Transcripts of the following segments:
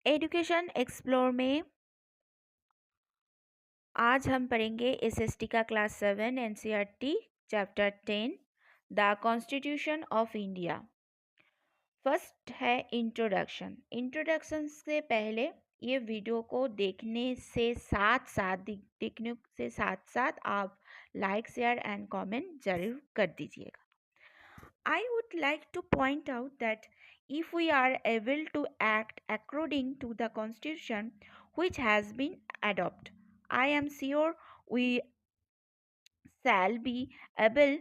Education explore में आज हम पढ़ेंगे एसएसटी का class 7 NCERT chapter 10 the constitution of India. First है इंट्रोडक्शन। इंट्रोडक्शन से पहले ये वीडियो को देखने से साथ साथ आप लाइक शेयर एंड कमेंट जरूर कर दीजिएगा। I would like to point out that if we are able to act according to the constitution which has been adopted, I am sure we shall be able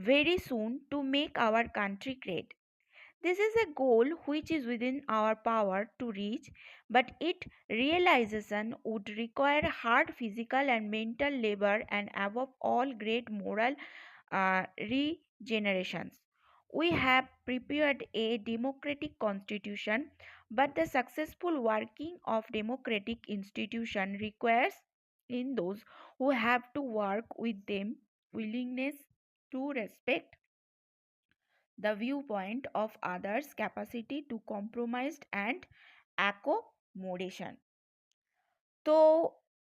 very soon to make our country great. This is a goal which is within our power to reach, but its realization would require hard physical and mental labor and above all great moral regenerations. We have prepared a democratic constitution, but the successful working of democratic institution requires in those who have to work with them willingness to respect the viewpoint of others, capacity to compromise and accommodation. तो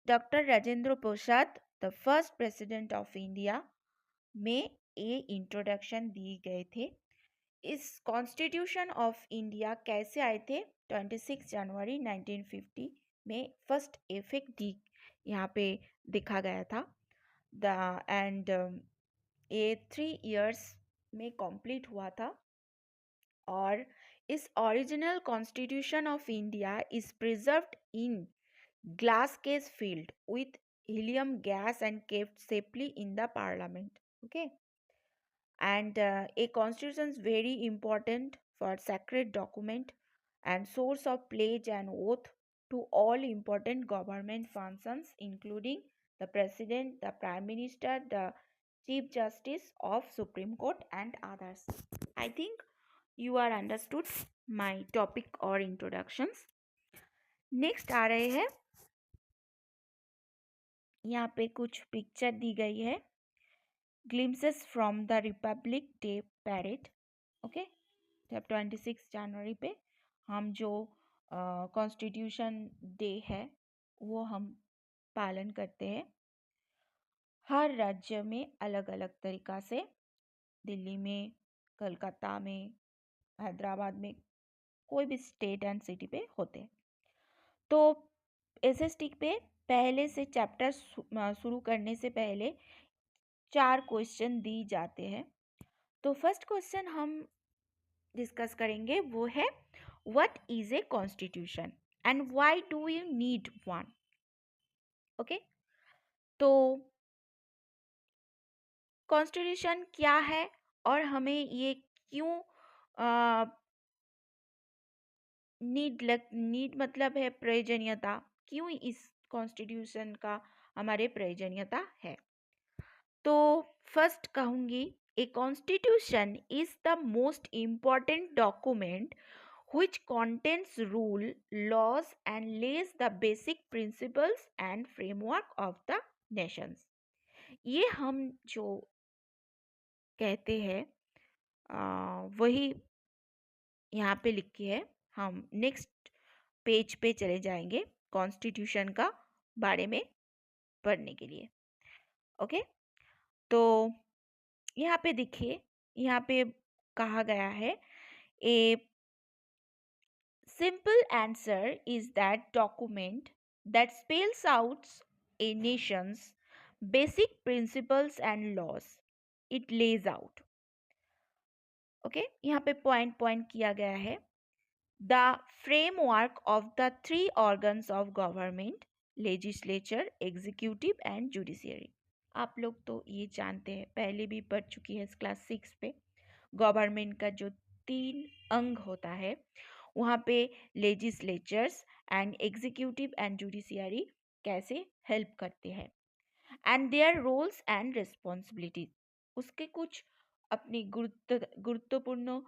doctor Rajendra Prasad the first president of India में ये introduction दिए गए थे। इस constitution of India कैसे आए थे? 26 जनवरी 1950 में फर्स्ट इफेक्ट दी यहाँ पे दिखा गया था द एंड ये 3 इयर्स में कंप्लीट हुआ था। और इस original constitution of India is preserved in glass case filled with helium gas and kept safely in the parliament. Okay, and a constitution is very important for sacred document and source of pledge and oath to all important government functions including the president, the prime minister, the chief justice of supreme court and others. I think you are understood my topic or introductions. Next आ रहे हैं, यहाँ पे कुछ picture दी गई है, glimpses from the Republic Day parade. Okay, जब 26 जनवरी पे हम जो कॉन्स्टिट्यूशन डे है वो हम पालन करते हैं। हर राज्य में अलग अलग तरीका से, दिल्ली में, कलकत्ता में, हैदराबाद में, कोई भी स्टेट एंड सिटी पे होते हैं। तो एसएसटी पे पहले से चैप्टर शुरू करने से पहले 4 क्वेश्चन दी जाते हैं। तो फर्स्ट क्वेश्चन हम डिस्कस करेंगे वो है what is a constitution and why do you need one. Okay, तो कॉन्स्टिट्यूशन क्या है और हमें ये क्यों नीड मतलब है प्रयोजनीयता, क्यों इस कॉन्स्टिट्यूशन का हमारे प्रयोजनीयता है। तो फर्स्ट कहूँगी, a constitution is the most important document which contains rule, laws and lays the basic principles and framework of the nations. ये हम जो कहते हैं वही यहाँ पे लिखी है। हम नेक्स्ट पेज पे चले जाएंगे कॉन्स्टिट्यूशन का बारे में पढ़ने के लिए। ओके, तो यहाँ पे देखिए, यहाँ पे कहा गया है ए simple answer is that document that spells out a nation's basic principles and laws. It lays out. Okay, यहाँ पे पॉइंट किया गया है the framework of the 3 organs of government, legislature, executive and judiciary. आप लोग तो ये जानते हैं, पहले भी पढ़ चुकी है क्लास 6 पे। गवर्नमेंट का जो 3 अंग होता है वहाँ पे legislatures and executive and judiciary कैसे हेल्प करते हैं and their roles and responsibilities. उसके कुछ अपनी गुरुत्वपूर्ण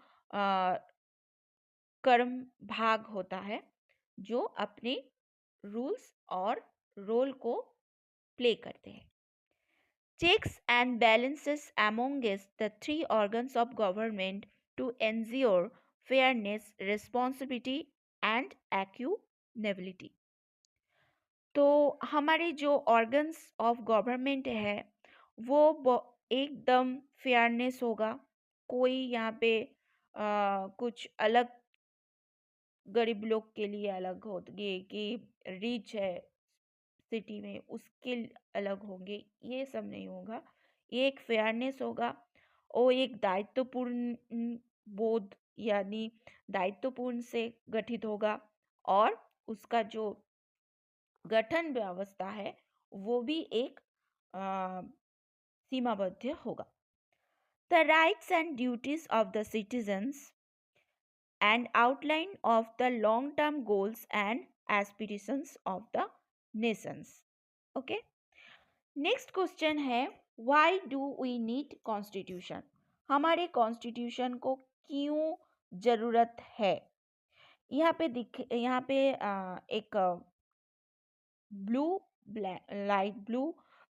कर्म भाग होता है जो अपने रूल्स और रोल को प्ले करते हैं। Checks and balances amongst the 3 organs of government to ensure fairness, responsibility and accountability. नेबिलिटी। तो हमारे जो ऑर्गन्स ऑफ गवर्नमेंट है वो एकदम फेयरनेस होगा। कोई यहाँ पे कुछ अलग गरीब लोग के लिए अलग होंगे कि रिच है सिटी में उसके अलग होंगे, ये सब नहीं होगा। ये एक फेयरनेस होगा और एक दायित्वपूर्ण बोध यानी दायित्वपूर्ण से गठित होगा। और उसका जो गठन व्यवस्था है वो भी एक सीमाबद्ध होगा। The rights and duties of the citizens and outline of the long term goals and aspirations of the nations. Okay, next question है, why do we need constitution? हमारे कॉन्स्टिट्यूशन को क्यों जरूरत है? यहाँ पे एक ब्लू लाइट ब्लू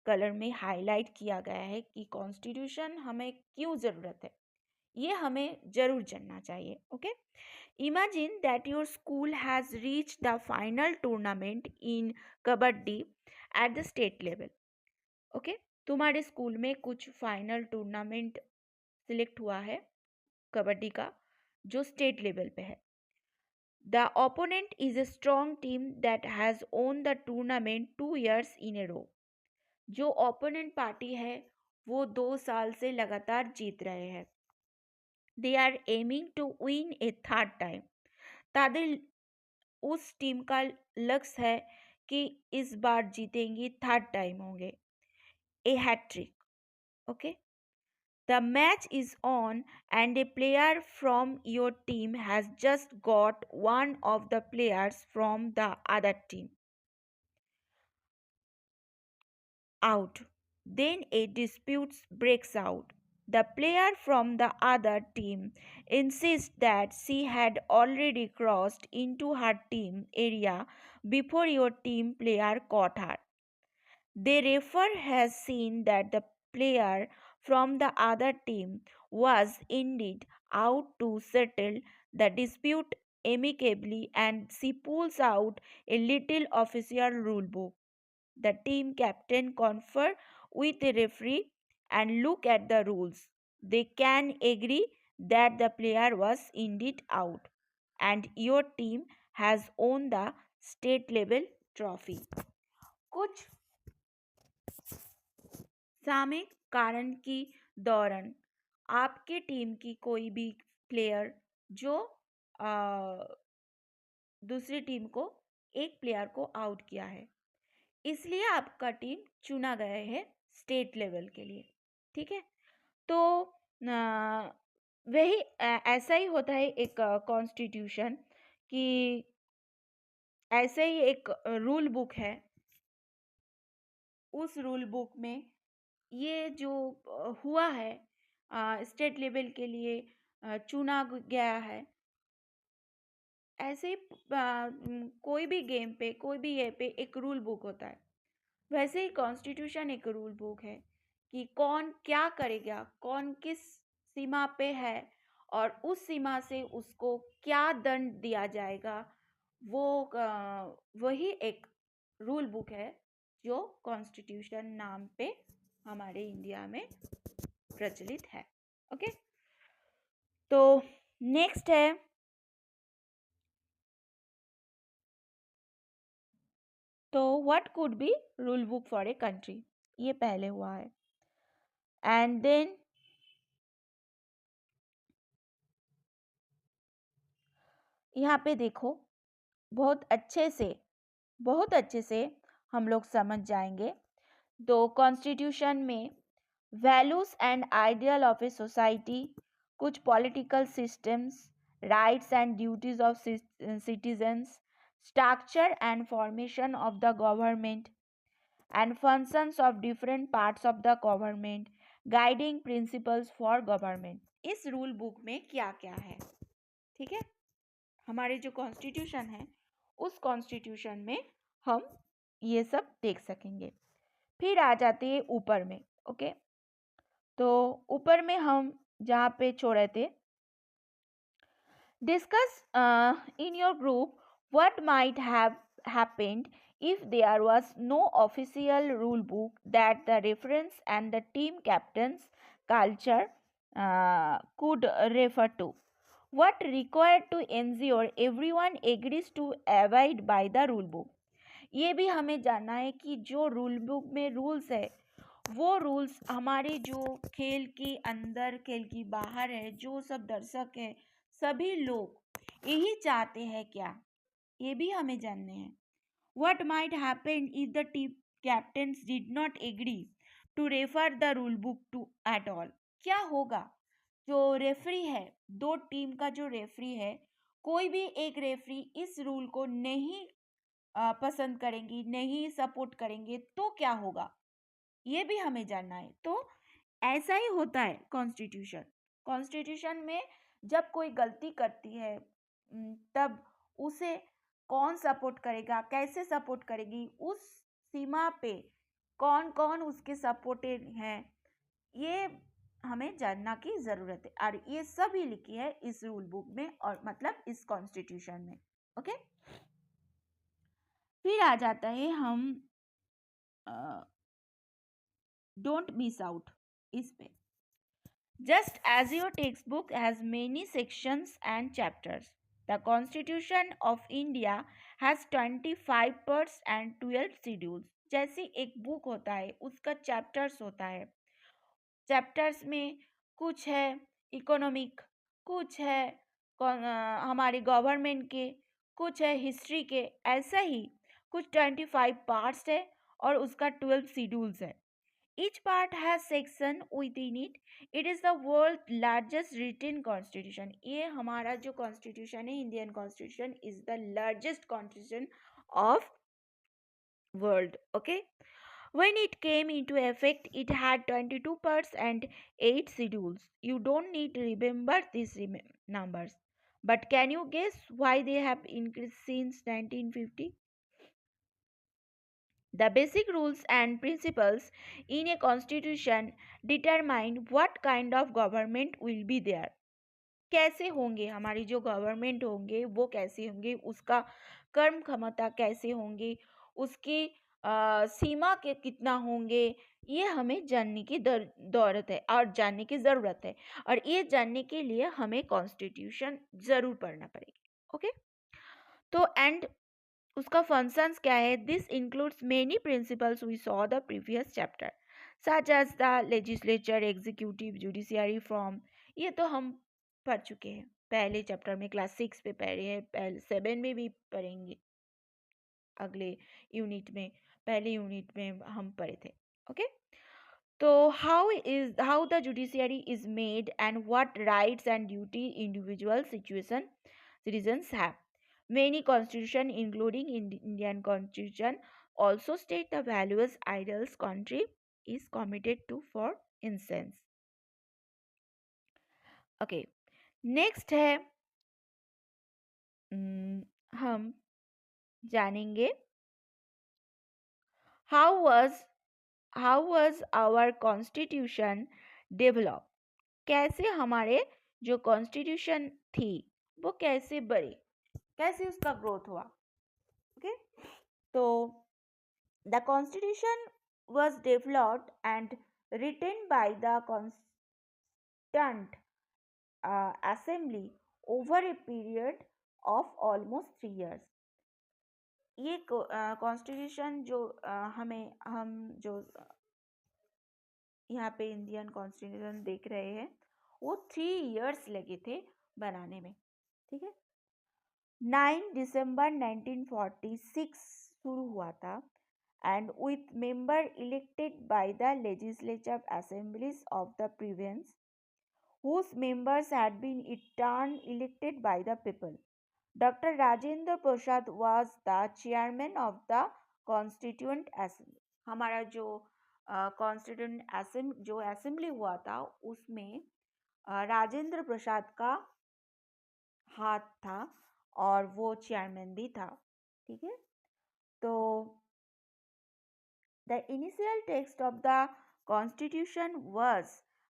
कलर में हाईलाइट किया गया है कि कॉन्स्टिट्यूशन हमें क्यों जरूरत है, ये हमें जरूर जानना चाहिए। Okay, imagine that your school has reached the final tournament in kabaddi at the state level. Okay, तुम्हारे स्कूल में कुछ फाइनल टूर्नामेंट सिलेक्ट हुआ है कबड्डी का जो स्टेट लेवल पे है। The opponent is a strong team that has won the tournament 2 years in a row. जो ओपोनेंट पार्टी है वो 2 साल से लगातार जीत रहे हैं। They are aiming to win a third time. ताদের उस टीम का लक्ष्य है कि इस बार जीतेंगी, थर्ड टाइम होंगे, a hat trick. Okay, the match is on and a player from your team has just got one of the players from the other team out. Then a dispute breaks out. The player from the other team insists that she had already crossed into her team area before your team player caught her. The referee has seen that the player from the other team was indeed out to settle the dispute amicably, and she pulls out a little official rule book. The team captain confer with the referee and look at the rules. They can agree that the player was indeed out and your team has won the state level trophy. कुछ सामयिक कारण की दौरान आपके team की कोई भी player जो दूसरी टीम को एक प्लेयर को आउट किया है, इसलिए आपका टीम चुना गया है स्टेट लेवल के लिए। ठीक है, तो वही ऐसा ही होता है एक कॉन्स्टिट्यूशन कि ऐसे ही एक रूल बुक है। उस रूल बुक में ये जो हुआ है स्टेट लेवल के लिए चुना गया है, ऐसे ही कोई भी गेम पे कोई भी ये पे एक रूल बुक होता है, वैसे ही कॉन्स्टिट्यूशन एक रूल बुक है कि कौन क्या करेगा, कौन किस सीमा पे है और उस सीमा से उसको क्या दंड दिया जाएगा, वो वही एक रूल बुक है जो कॉन्स्टिट्यूशन नाम पे हमारे इंडिया में प्रचलित है। ओके, तो नेक्स्ट है, तो what could be rule book for a country, ये पहले हुआ है। एंड देन यहाँ पे देखो, बहुत अच्छे से हम लोग समझ जाएंगे। तो कॉन्स्टिट्यूशन में values and ideal of a society, कुछ political systems, rights and duties of citizens, structure and formation of the government and functions of different parts of the government, guiding principles for government. इस rule book में क्या क्या है, ठीक है, हमारे जो कॉन्स्टिट्यूशन है उस कॉन्स्टिट्यूशन में हम ये सब देख सकेंगे। फिर आ जाते हैं ऊपर में। ओके, तो ऊपर में हम जहाँ पे छोड़े थे, discuss in your group What might have happened if there was no official rule book that the reference and the team captain's culture could refer to? What required to ensure everyone agrees to abide by the rule book? ये भी हमें जानना है कि जो rule book में rules है वो रूल्स हमारे जो खेल के अंदर खेल की बाहर है जो सब दर्शक है सभी लोग यही चाहते हैं क्या, ये भी हमें जानने हैं. What might happen if the team captains did not agree to refer the rule book to at all? क्या होगा जो रेफरी है, दो टीम का जो रेफरी है, कोई भी एक रेफरी इस रूल को नहीं पसंद करेंगी, नहीं सपोर्ट करेंगे तो क्या होगा, ये भी हमें जानना है. तो ऐसा ही होता है कॉन्स्टिट्यूशन. कॉन्स्टिट्यूशन में जब कोई गलती करती है तब उसे कौन सपोर्ट करेगा, कैसे सपोर्ट करेगी, उस सीमा पे कौन कौन उसके सपोर्टेड हैं, ये हमें जानना की ज़रूरत है. और ये सभी लिखी है इस रूल बुक में और मतलब इस कॉन्स्टिट्यूशन में. ओके, फिर आ जाता है हम डोंट मिस आउट इस पे. Just as your textbook has many sections and chapters, the Constitution of India has 25 parts and 12 schedules. जैसे एक बुक होता है उसका चैप्टर्स होता है, चैप्टर्स में कुछ है इकोनॉमिक, कुछ है हमारे गवर्नमेंट के, कुछ है हिस्ट्री के, ऐसा ही कुछ 25 पार्ट्स है और उसका 12 शेड्यूल्स है. Each part has section within it. It is the world's largest written constitution. ये हमारा जो constitution है, Indian constitution is the largest constitution of world. Okay. When it came into effect, it had 22 parts and 8 schedules. You don't need to remember these numbers. But can you guess why they have increased since 1950? The basic rules and principles in a constitution determine what kind of government will be there. कैसे होंगे हमारी जो government होंगे वो कैसे होंगे, उसका कर्म क्षमता कैसे होंगे, उसकी सीमा के कितना होंगे, ये हमें जानने की दौरत है और जानने की ज़रूरत है. और ये जानने के लिए हमें कॉन्स्टिट्यूशन ज़रूर पढ़ना पड़ेगी. ओके, तो एंड उसका फंक्शंस क्या है? This includes many principles we saw the previous chapter such as the legislature, executive, judiciary form. ये तो हम पढ़ चुके हैं पहले चैप्टर में, क्लास 6 पे पढ़े हैं, पहले 7 में भी पढ़ेंगे अगले यूनिट में, पहले यूनिट में हम पढ़े थे. ओके, तो how the judiciary is made and what rights and duty individual situation citizens have. Many constitutions, including Indian Constitution, also state the values ideals country is committed to. For instance, okay, next है हम जानेंगे how was our constitution developed. कैसे हमारे जो constitution थी वो कैसे बढ़ी, कैसे उसका ग्रोथ हुआ. ओके, तो the constitution was developed and written by the Constituent Assembly over a period of almost 3 years. ये कॉन्स्टिट्यूशन जो हम जो यहाँ पे इंडियन कॉन्स्टिट्यूशन देख रहे हैं वो 3 years लगे थे बनाने में. ठीक है, 9 दिसंबर 1946 शुरू हुआ था and with member elected by the legislative assemblies of the province whose members had been in turn elected by the people. Dr. Rajendra Prasad was the chairman of the Constituent Assembly. हमारा जो Constituent Assembly जो assembly हुआ था उसमें राजेंद्र प्रसाद का हाथ था और वो चेयरमैन भी था. ठीक है, तो the initial text of the constitution was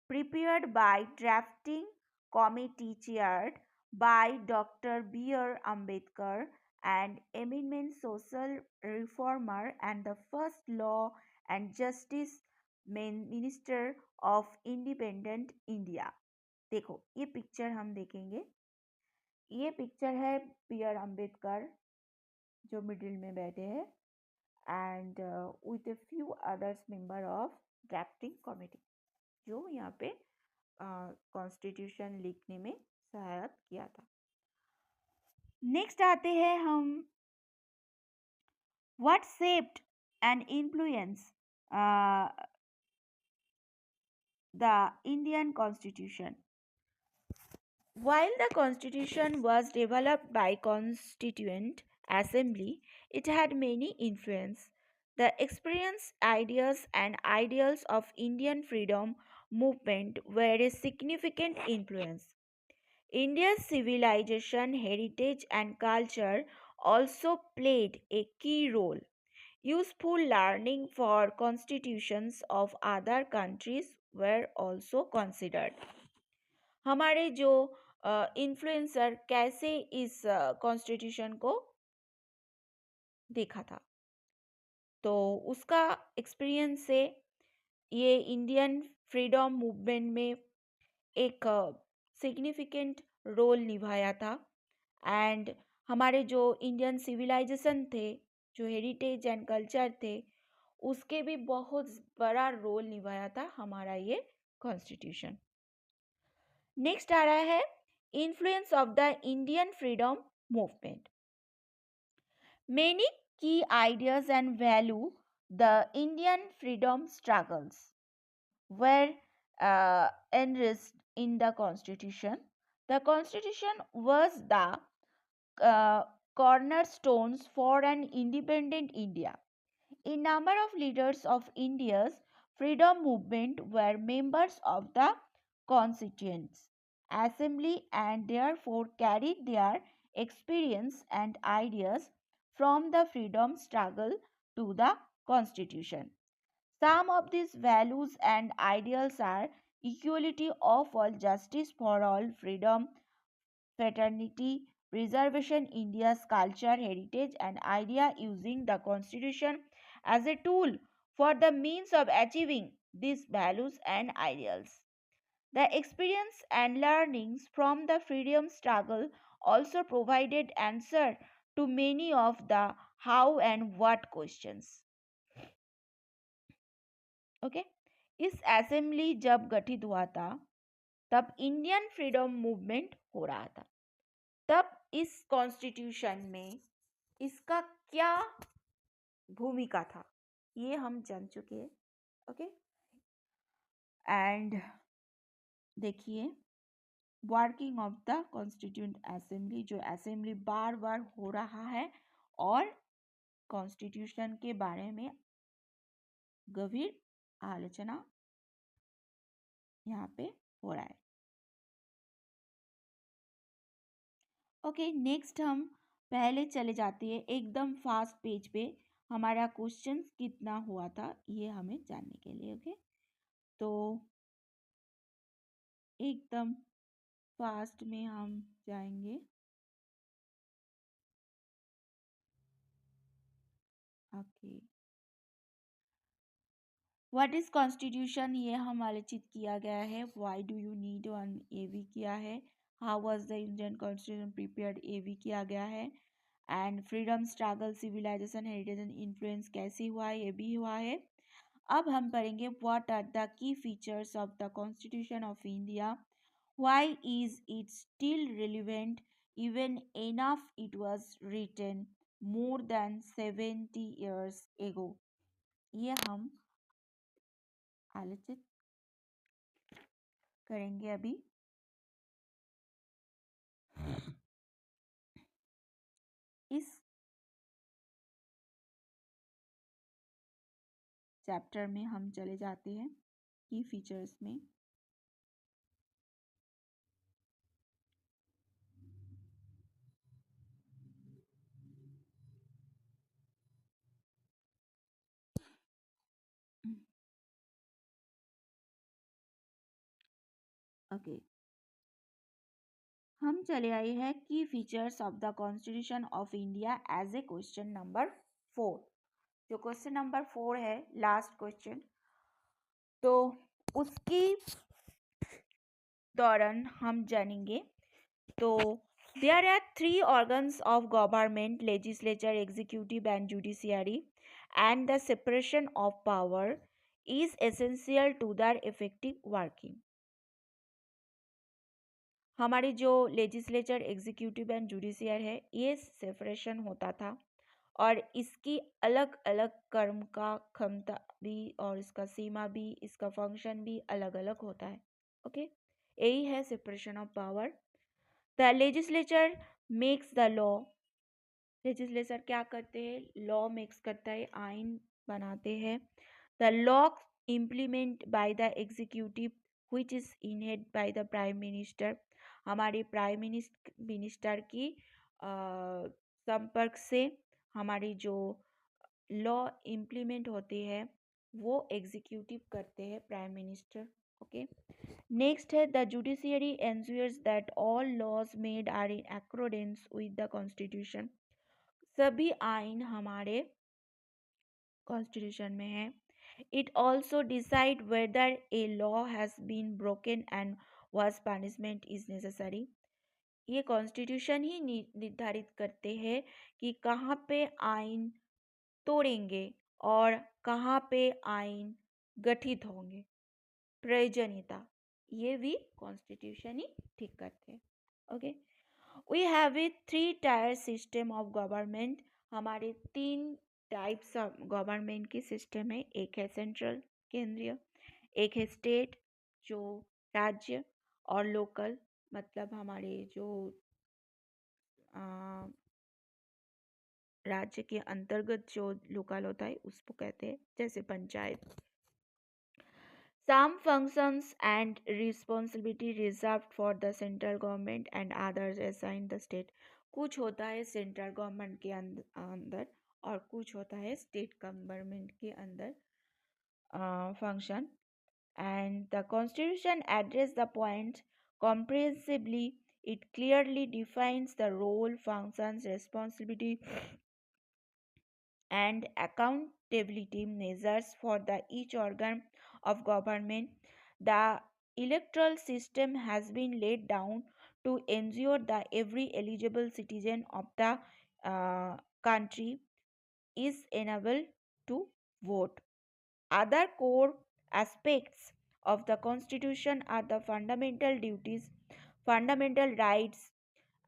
prepared by drafting committee chaired by Dr. B.R. Ambedkar and eminent social reformer and the first law and justice minister of independent India. देखो ये picture हम देखेंगे। ये picture है B are Ambedkar जो middle में बैठे हैं and with a few others member of drafting committee जो यहाँ पे कॉन्स्टिट्यूशन लिखने में सहायता किया था। नेक्स्ट आते हैं हम what shaped and influence the Indian constitution. While the constitution was developed by Constituent Assembly, it had many influence. The experience, ideas and ideals of Indian freedom movement were a significant influence. India's civilization, heritage and culture also played a key role. Useful learning for constitutions of other countries were also considered. हमारे जो influencer कैसे इस constitution को देखा था, तो उसका experience से ये इंडियन फ्रीडम मूवमेंट में एक सिग्निफिकेंट रोल निभाया था। एंड हमारे जो इंडियन सिविलाइजेशन थे, जो हेरिटेज एंड कल्चर थे, उसके भी बहुत बड़ा रोल निभाया था हमारा ये कॉन्स्टिट्यूशन। नेक्स्ट आ रहा है influence of the Indian freedom movement. Many key ideas and value the Indian freedom struggles were enriched in the constitution. The constitution was the cornerstones for an independent India. A number of leaders of India's freedom movement were members of the Constituent Assembly and therefore carried their experience and ideas from the freedom struggle to the Constitution. Some of these values and ideals are equality of all, justice for all, freedom, fraternity, preservation India's culture, heritage, and idea using the constitution as a tool for the means of achieving these values and ideals. The experience and learnings from the freedom struggle also provided answer to many of the how and what questions. Okay? इस assembly जब गठित हुआ था तब Indian freedom movement हो रहा था। तब इस कॉन्स्टिट्यूशन में इसका क्या भूमिका था ये हम जान चुके हैं। ओके, एंड देखिए working of the constituent assembly, जो असेंबली बार बार हो रहा है और कॉन्स्टिट्यूशन के बारे में गंभीर आलोचना यहाँ पे हो रहा है। ओके, नेक्स्ट हम पहले चले जाते हैं एकदम फास्ट पेज पे। हमारा क्वेश्चन कितना हुआ था ये हमें जानने के लिए। ओके, तो एकदम फास्ट में हम जाएंगे। ओके, व्हाट इज कॉन्स्टिट्यूशन ये हम आलोचित किया गया है। Why do you need one ये भी किया है। How was the Indian constitution prepared ये भी किया गया है। And freedom struggle, civilisation, heritage and influence कैसे हुआ है ये भी हुआ है। अब हम पढ़ेंगे what are the key features of the constitution of India, why is it still relevant even enough it was written more than 70 years ago। ये हम आलोचित करेंगे अभी। इस चैप्टर में हम चले जाते हैं की फीचर्स में। ओके, हम चले आए हैं key features of the constitution of India as a question number 4। जो क्वेश्चन नंबर 4 है लास्ट क्वेश्चन, तो उसकी दौरान हम जानेंगे। तो there are three organs of government: legislature, executive and judiciary, and the separation of power is essential to their effective working. हमारे जो लेजिस्लेचर, एग्जीक्यूटिव एंड जुडिशियर है, ये सेपरेशन होता था और इसकी अलग अलग कर्म का क्षमता भी और इसका सीमा भी, इसका फंक्शन भी अलग अलग होता है। ओके, यही है separation of power. The legislature makes the law. Legislature क्या करते हैं? लॉ मेक्स करता है, आइन बनाते हैं। The law implement by the executive which is in head by the prime minister. हमारे प्राइम मिनिस्टर की संपर्क से हमारी जो लॉ इम्प्लीमेंट होती है वो एग्जीक्यूटिव करते हैं, प्राइम मिनिस्टर। ओके, नेक्स्ट है the judiciary ensures that all laws made are in accordance with the constitution. सभी आइन हमारे कॉन्स्टिट्यूशन में है। It also decide whether a law has been broken and was punishment is necessary. ये constitution ही निर्धारित करते हैं कि कहाँ पे आइन तोड़ेंगे और कहाँ पे आइन गठित होंगे, प्रयोजनीयता, ये भी कॉन्स्टिट्यूशन ही ठीक करते हैं। Okay, we have a 3-tier system of government. हमारे 3 टाइप्स ऑफ गवर्नमेंट की सिस्टम है। एक है सेंट्रल, केंद्रीय, एक है स्टेट जो राज्य, और लोकल मतलब हमारे जो राज्य के अंतर्गत जो लोकल होता है उसको कहते हैं, जैसे panchayat. Some functions and responsibility reserved for the central government and others assigned the state. कुछ होता है सेंट्रल गवर्नमेंट के अंदर और कुछ होता है स्टेट गवर्नमेंट के अंदर function. And the constitution address the points comprehensively. It clearly defines the role, functions, responsibility and accountability measures for the each organ of government. The electoral system has been laid down to ensure that every eligible citizen of the country is enabled to vote. Other core aspects of the constitution are the fundamental duties, fundamental rights,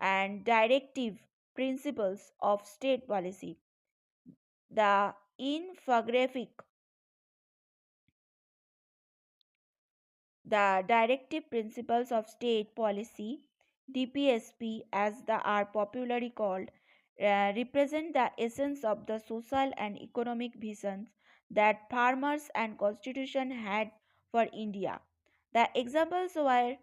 and directive principles of state policy. The infographic, the directive principles of state policy, DPSP as they are popularly called, represent the essence of the social and economic visions that farmers and constitution had for India. The examples were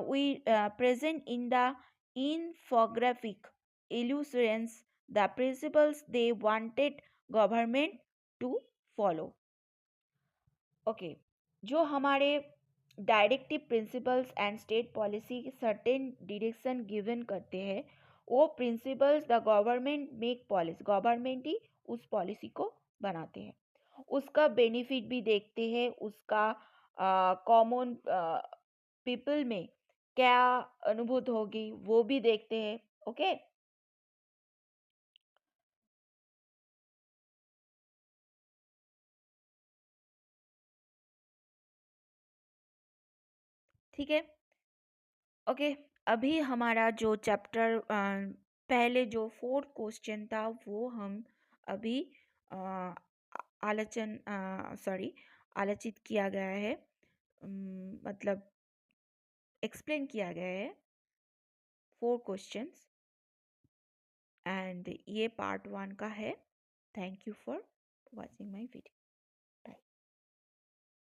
we present in the infographic illustrates the principles they wanted government to follow. ओके, जो हमारे directive principles and state policy के certain direction given करते हैं, वो principles the government make policy, government ही उस policy को बनाते हैं। उसका बेनिफिट भी देखते हैं, उसका कॉमन पीपल में क्या अनुभूत होगी वो भी देखते हैं। ओके, ठीक है। ओके, अभी हमारा जो चैप्टर पहले जो 4 क्वेश्चन था वो हम अभी अ, आलोचन सॉरी आलोचित किया गया है, मतलब एक्सप्लेन किया गया है 4 क्वेश्चंस, एंड ये पार्ट 1 का है। Thank you for watching my video.